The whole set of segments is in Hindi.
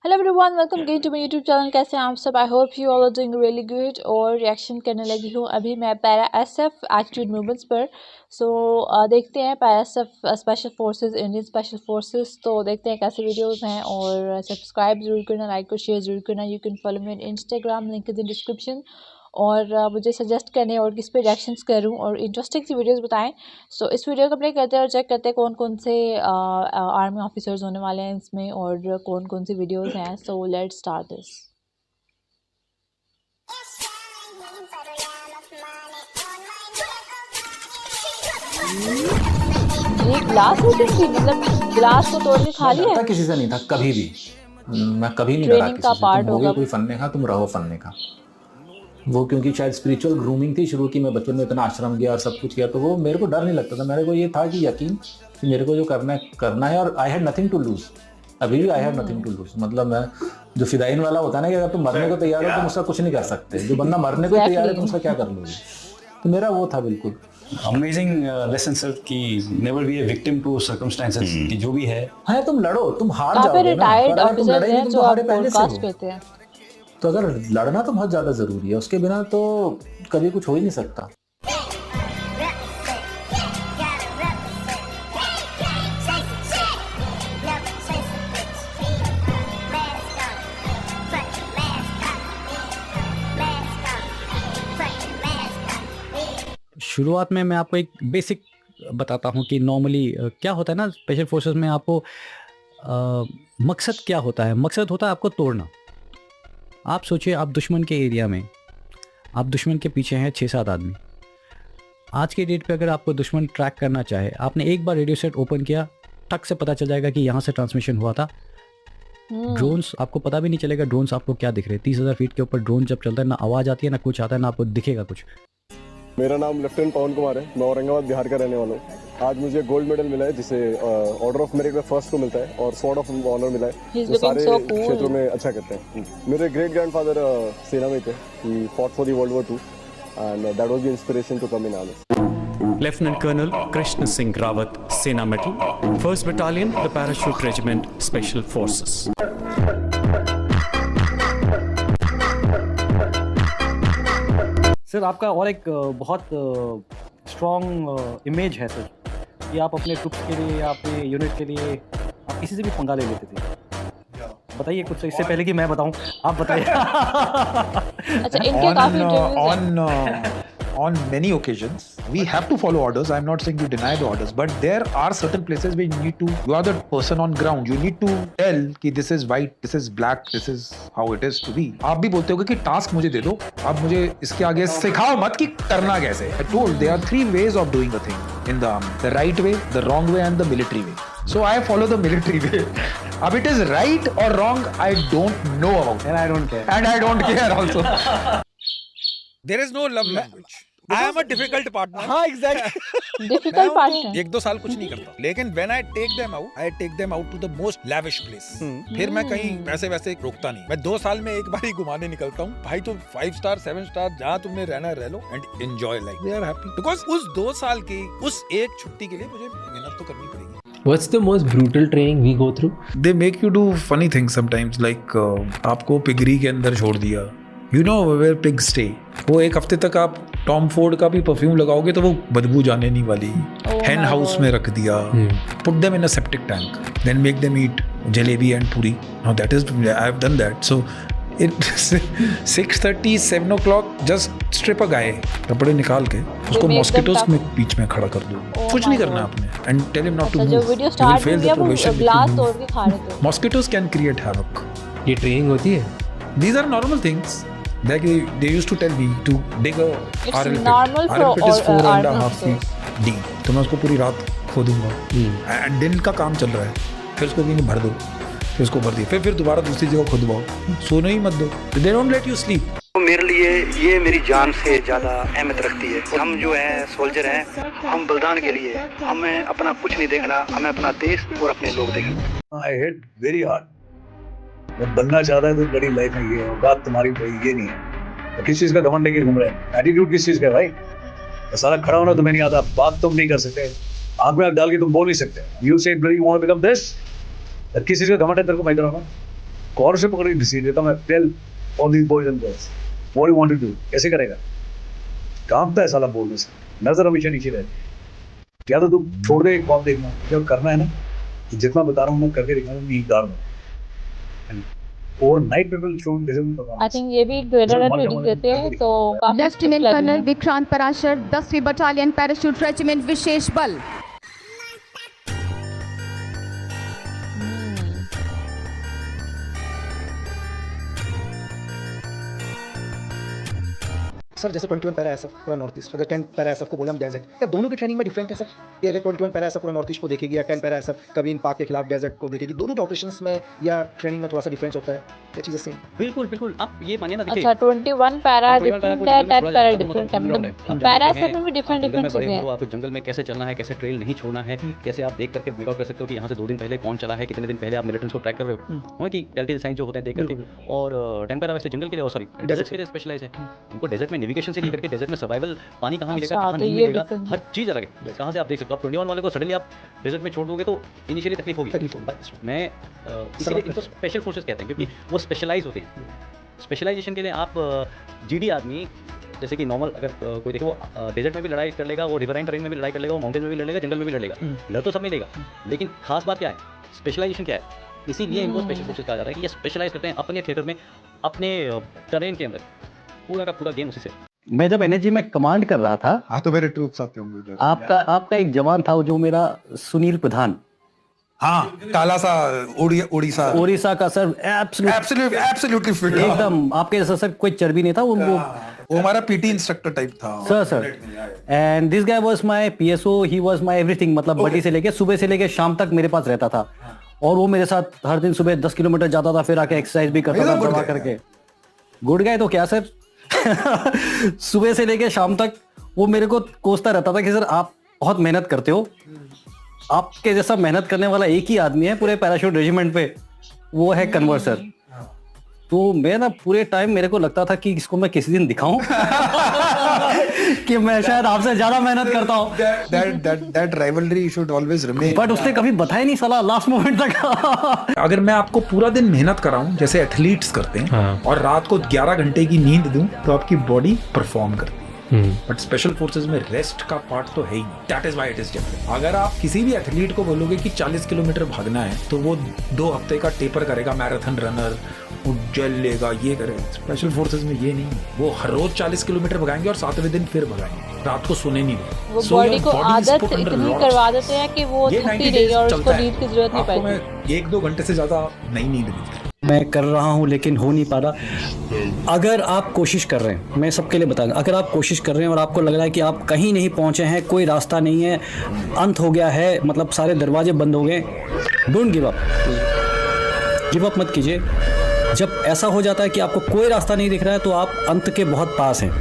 Hello everyone, welcome again to my YouTube channel. कैसे हैं आप सब? I hope you all are doing really good. और रिएक्शन करने लगी हूँ अभी मैं पैरा एसएफ एटीट्यूड मूवमेंट्स पर। देखते हैं para SF special forces, Indian special forces. तो देखते हैं कैसे वीडियोस हैं और सब्सक्राइब जरूर करना, लाइक और शेयर जरूर करना। You can follow me on Instagram, link is in description. और मुझे सजेस्ट करने और किस पे रिएक्शंस करूं और इंटरेस्टिंग सी वीडियोस बताएं। इस वीडियो को प्ले करते हैं और चेक करते हैं कौन कौन से आर्मी ऑफिसर्स होने वाले हैं इसमें और कौन कौन सी वीडियोस हैं। So let's start this. ये ग्लास है किसकी? मतलब ग्लास को तोड़ के खा लिया? डरता किसी से नहीं था कभी भी। मैं कभी नहीं डरा ट्रेनिंग किसी का से। पार्ट तुम होगा। होगे कोई फन्ने का, तुम रहो फन्ने का। वो क्योंकि शायद स्पिरिचुअल ग्रूमिंग थी शुरू की। मैं बचपन में इतना आश्रम गया और सब कुछ किया, तो वो मेरे को डर नहीं लगता था। मेरे को ये था कि यकीन कि मेरे को जो करना है और I had nothing to lose. अभी भी I have nothing to lose. मतलब मैं जो फिदाइन वाला होता है ना कि अगर तुम मरने को तैयार हो तुम उसका कुछ नहीं कर सकते। जो बंदा मरने को तैयार है तुम उसका क्या कर लोगे? तो मेरा वो था बिल्कुल। अमेजिंग लेसन सर कि never be a victim to circumstances कि जो भी है। हाँ, तुम लड़ो, तुम हार जाओगे ना। रिटायर्ड पर अगर तुम ऑफिसर्स लड़े हैं नहीं तुम जो तो आप हारे पहले से पॉडकास्ट हो। करते हैं। तो अगर लड़ना तो बहुत ज़्यादा ज़रूरी है, उसके बिना तो कभी कुछ हो ही नहीं सकता। शुरुआत में मैं आपको एक बेसिक बताता हूँ कि नॉर्मली क्या होता है ना स्पेशल फोर्सेस में। आपको मकसद क्या होता है? मकसद होता है आपको तोड़ना। आप सोचिए, आप दुश्मन के एरिया में, आप दुश्मन के पीछे हैं 6-7 आदमी। आज के डेट पे अगर आपको दुश्मन ट्रैक करना चाहे, आपने एक बार रेडियो सेट ओपन किया, टक से पता चल जाएगा कि यहाँ से ट्रांसमिशन हुआ था। ड्रोन्स, आपको पता भी नहीं चलेगा ड्रोन्स आपको क्या दिख रहे हैं। 30,000 फीट के ऊपर ड्रोन जब चलता है, ना आवाज़ आती है ना कुछ आता है, ना आपको दिखेगा कुछ। मेरा नाम लेफ्टिनेंट पवन कुमार है। मैं औरंगाबाद बिहार का रहने वाला हूँ। आज मुझे गोल्ड मेडल मिला है, जिसे ऑर्डर ऑफ मेरिट में फर्स्ट को मिलता है, और स्वॉर्ड ऑफ ऑनर मिला है जो सारे क्षेत्रों में अच्छा करते हैं। मेरे ग्रेट ग्रैंडफादर सेना में थे। He fought for the world war 2 and that was the inspiration to come in army. Lieutenant colonel Krishna Singh Rawat, Sena medal, 1st battalion, the parachute regiment, special forces. Sir आपका और एक बहुत स्ट्रॉन्ग इमेज है सर कि आप अपने ट्रुप्स के लिए या अपने यूनिट के लिए आप किसी से भी पंगा ले लेते थे। बताइए कुछ इससे पहले कि मैं बताऊं, आप बताइए। अच्छा, इनके काफी इंटरव्यूज हैं। On many occasions we have to follow orders. I'm not saying you deny the orders, but there are certain places where you are the person on ground, you need to tell कि this is white, this is black, this is how it is to be. आप भी बोलते होगे कि टास्क मुझे दे दो, आप मुझे इसके आगे सिखाओ मत कि करना कैसे। I told there are 3 ways of doing a thing in the army: the right way, the wrong way and the military way. So I follow the military way. अब it is right or wrong I don't know about, And I don't care. and I don't care also. There is no love language. I am a difficult partner. हाँ एग्जैक्टली। Difficult partner. 1-2 साल कुछ नहीं करता, लेकिन when I take them out to the most lavish place. फिर मैं कहीं पैसे वैसे रोकता नहीं। मैं 2 साल में एक बार ही घुमाने निकलता हूँ। भाई तुम 5 स्टार 7 स्टार जहाँ तुमने रहना रह लो and enjoy life. They are happy because उस 2 साल की उस एक छुट्टी के लिए मुझे मेहनत तो करनी पड़ेगी। What's the most brutal training we go through? They make you do funny things sometimes, like आपको पिगरी के अंदर छोड़ दिया। You know where pigs stay. वो एक हफ्ते तक आप टॉम फोर्ड का भी परफ्यूम लगाओगे तो वो बदबू जाने नहीं वाली। हेन हाउस में रख दिया। Put them in a septic tank. Then make them eat jalebi and puri. Now that is, I have done that. So it 6:30, 7 o'clock, just strip a guy. कपड़े निकाल के उसको मॉस्किटोस में बीच में खड़ा कर दो। कुछ नहीं करना आपने। And tell him not to move. जो वीडियो स्टार्ट हो गया वो ग्लास तोड़ के खा रहे थे। Mosquitoes can create havoc. ये ट्रेनिंग होती है? These are normal things. Like they used to tell me to dig a RL pit. normal for RL pit is 4.5 officers. feet deep. तो मैं उसको पूरी रात खोदूंगा। दिन का काम चल रहा है, फिर उसको कहीं भर दो, फिर उसको भर दिया, फिर दोबारा दूसरी जगह खुदवाओ। सोने ही मत दो। They don't let you sleep. मेरे लिए ये मेरी जान से ज़्यादा अहमियत रखती है। हम जो है सोल्जर हैं, हम बलिदान के लिए, हमें अपना कुछ नहीं देखना, हमें अपना देश और अपने लोग देखना। I hit very hard. मैं बनना चाहता है तो बड़ी लाइफ में ये बात तुम्हारी ये नहीं है। तो किस चीज़ का घमंड लेके घूम रहे हैं? एटीट्यूड किस चीज़ का है भाई? तो सारा खड़ा होना तुम्हें नहीं आता, बात तुम नहीं कर सकते, आँख में आँख डाल के तुम बोल नहीं सकते। You say you want to become this? किस चीज़ का घमंड है तेरे को? मैं इधर आऊँगा कॉर्नर से पकड़ के घसीट देता मैं, tell all these boys and girls what you want to do, कैसे करेगा? कांपता है साला बोलने से, नजर हमेशा नीचे रहती। क्या तो तू छोड़ दे, कॉप देखना, जब करना है ना जितना बता रहा हूँ मैं करके दिखाऊंगा, नहीं डाल और night people show I think ये भी एक ग्रेडर ट्रेनिंग देते हैं तो काफी लेफ्टिनेंट कर्नल विक्रांत पराशर 10वीं बटालियन पैराशूट रेजिमेंट विशेष बल। सर जैसे 21 पैरा एसएफ पूरा नॉर्थ ईस्ट, अगर 10 पैरा एसएफ को बोले हम डेजर्ट, क्या दोनों की ट्रेनिंग में डिफरेंट है सर? ये अगर 21 पैरा एसएफ पूरा नॉर्थ ईस्ट को देखेगी या 10 पैरा एसएफ कभी इन पाक के खिलाफ डेजर्ट को देखेगी, दोनों के ऑपरेशंस में या ट्रेनिंग में थोड़ा सा डिफरेंस होता है, क्या चीज़ें सेम? बिल्कुल बिल्कुल, आप ये मानिए ना, देखिए अच्छा 21 पैरा डिफरेंट है, 10 पैरा डिफरेंट है, मतलब पैरा एसएफ में भी डिफरेंट चीजें हैं। आप जंगल में कैसे चलना है, कैसे ट्रेल नहीं छोड़ना है, कैसे आप देख करके ब्रेकआउट कर सकते हो कि यहाँ से 2 दिन पहले कौन चला है, कितने दिन पहले आप मिलिटेंट्स को ट्रैक कर रहे हो कि टेलटेल साइन जो होते हैं देख करके। और 10 पैरा वैसे जंगल के लिए, सॉरी डेजर्ट के लिए स्पेशलाइज है। उनको डेजर्ट में नेविगेशन से लेकर के डेजर्ट में सर्वाइवल, पानी कहाँ मिलेगा, कहाँ नहीं मिलेगा, हर चीज़ अलग है। कहाँ से आप देख सकते हो, आप 21 वाले को सडनली आप डेजर्ट में छोड़ दोगे तो इनिशियली तकलीफ होगी। मैं इसलिए इनको स्पेशल फोर्सेस कहते हैं, क्योंकि वो स्पेशलाइज होते हैं। स्पेशलाइजेशन के लिए आप जीडी आदमी, जैसे कि नॉर्मल अगर कोई देखे, वो डेजर्ट में भी लड़ाई कर लेगा, वो रिवराइन टेरेन में भी लड़ाई कर लेगा, वो माउंटेन में भी लड़ेगा, जंगल में भी लड़ेगा, लड़ तो सब में लेगा। लेकिन खास बात क्या है, स्पेशलाइजेशन क्या है, इसीलिए इनको स्पेशल फोर्सेस कहा जाता है कि ये स्पेशलाइज करते हैं अपने थिएटर में, अपने टेरेन के अंदर, पूरा का पूरा गेम उसी से। मैं जब एनएसजी में कमांड कर रहा था, हाँ तो मेरे ट्रूप्स आते होंगे। आपका एक जवान था जो मेरा सुनील प्रधान, हाँ, काला सा उड़ीसा का सर, एब्सोल्युटली फिट, एकदम आपके जैसा सर, कोई चर्बी नहीं था। वो हमारा पीटी इंस्ट्रक्टर टाइप था sir. And this guy was my PSO, he was my everything, मतलब बड़ी से लेके सुबह से लेके शाम तक मेरे पास रहता था। और वो मेरे साथ हर दिन सुबह 10 किलोमीटर जाता था, फिर आके एक्सरसाइज भी करता था दवा करके। गुड गाय तो क्या सर सुबह से लेके शाम तक वो मेरे को कोसता रहता था कि सर आप बहुत मेहनत करते हो, आपके जैसा मेहनत करने वाला एक ही आदमी है पूरे पैराशूट रेजिमेंट पे, वो है कन्वर सर। तो मैं ना पूरे टाइम मेरे को लगता था कि इसको मैं किसी दिन दिखाऊं कि मैं शायद आपसे ज्यादा मेहनत करता हूं। That rivalry should always remain. But उसने कभी बताया नहीं साला लास्ट मोमेंट तक। अगर मैं आपको पूरा दिन मेहनत कराऊं जैसे एथलीट्स करते हैं, और रात को 11 घंटे की नींद दूं तो आपकी बॉडी परफॉर्म करती है। बट स्पेशल फोर्सेज में रेस्ट का पार्ट तो है ही नहीं। That is why it is different. अगर आप किसी भी एथलीट को बोलोगे कि 40 किलोमीटर भागना है तो वो 2 हफ्ते का टेपर करेगा, मैराथन रनर, वो जल लेगा, ये करेगा। स्पेशल फोर्सेज में ये नहीं, वो हर रोज 40 किलोमीटर भगाएंगे और 7वें दिन फिर भगाएंगे, रात को सोने नहीं देंगे। वो बॉडी को आदत इतनी करवा देते हैं कि वो थकती रहेगी और उसको नींद की जरूरत नहीं पड़ती। मैं 1-2 घंटे से ज्यादा नहीं नींद मिलती। मैं कर रहा हूं लेकिन हो नहीं पा रहा। अगर आप कोशिश कर रहे हैं, मैं सबके लिए बताऊंगा, अगर आप कोशिश कर रहे हैं और आपको लग रहा है कि आप कहीं नहीं पहुंचे हैं, कोई रास्ता नहीं है, अंत हो गया है, मतलब सारे दरवाजे बंद हो गए, डोंट गिव अप मत कीजिए। जब ऐसा हो जाता है कि आपको कोई रास्ता नहीं दिख रहा है तो आप अंत के बहुत पास हैं,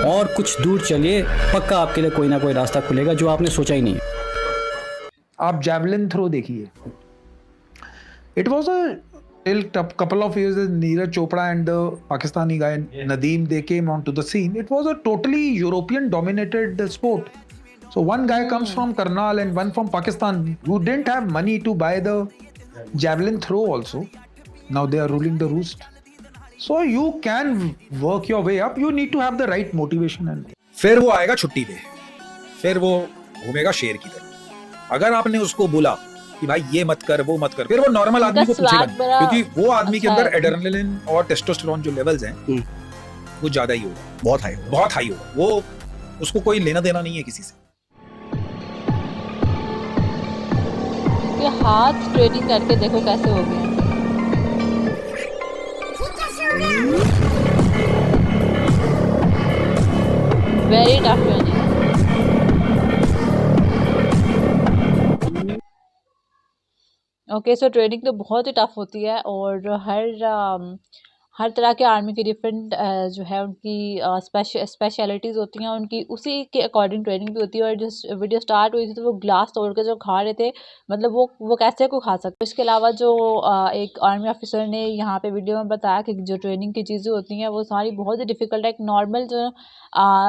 और कुछ दूर चलिए, पक्का आपके लिए कोई ना कोई रास्ता खुलेगा जो आपने सोचा ही नहीं है। आप जैवलिन थ्रो देखिए, it was till couple of years Neeraj Chopra and the Pakistani guy Nadeem, they came onto the scene. It was a totally European dominated sport. So one guy comes from Karnal and one from Pakistan who didn't have money to buy the javelin throw also. Now they are ruling the roost. So you can work your way up. You need to have the right motivation. And फिर वो आएगा छुट्टी पे, फिर वो घूमेगा शेर की तरह। अगर आपने उसको बोला कि भाई ये मत कर, वो मत कर, फिर वो नॉर्मल आदमी को पूछेगा, क्योंकि वो आदमी के अंदर एड्रेनलिन और टेस्टोस्टेरोन जो लेवल्स हैं वो ज्यादा ही होगा, बहुत हाई होगा। वो उसको कोई लेना देना नहीं है किसी से। ये हाथ ट्रेनिंग करके देखो कैसे हो गए। Very tough training. Okay, so training तो बहुत ही टफ होती है और हर तरह के आर्मी की डिफरेंट जो है उनकी स्पेशलिटीज़ होती हैं, उनकी उसी के अकॉर्डिंग ट्रेनिंग भी होती है। और जो वीडियो स्टार्ट हुई थी तो वो ग्लास तोड़ के जो खा रहे थे, मतलब वो कैसे को खा सकते। इसके अलावा जो एक आर्मी ऑफिसर ने यहाँ पे वीडियो में बताया कि जो ट्रेनिंग की चीज़ें होती हैं वो सारी बहुत ही डिफ़िकल्ट है। एक नॉर्मल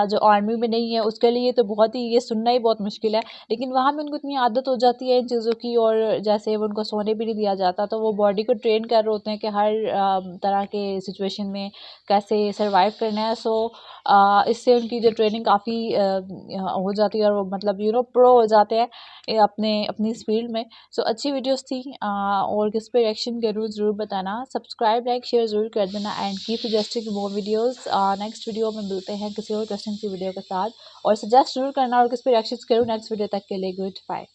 जो आर्मी में नहीं है उसके लिए तो बहुत ही ये सुनना ही बहुत मुश्किल है, लेकिन वहाँ में उनको इतनी आदत हो जाती है इन चीज़ों की। और जैसे उनको सोने भी नहीं दिया जाता तो वो बॉडी को ट्रेन कर रहे होते हैं कि हर तरह के सिचुएशन में कैसे सर्वाइव करना है। सो इससे उनकी जो ट्रेनिंग काफ़ी हो जाती है और वो मतलब प्रो हो जाते हैं अपनी इस फील्ड में। सो अच्छी वीडियोस थी और किस पे रिएक्शन करूँ ज़रूर बताना। सब्सक्राइब लाइक शेयर ज़रूर कर देना and keep suggesting more videos. Next video में मिलते हैं किसी और इंटरेस्टिंग सी वीडियो के साथ, और सजेस्ट जरूर करना और किस पे रिएक्शन करूँ नेक्स्ट वीडियो तक के लिए। Good bye.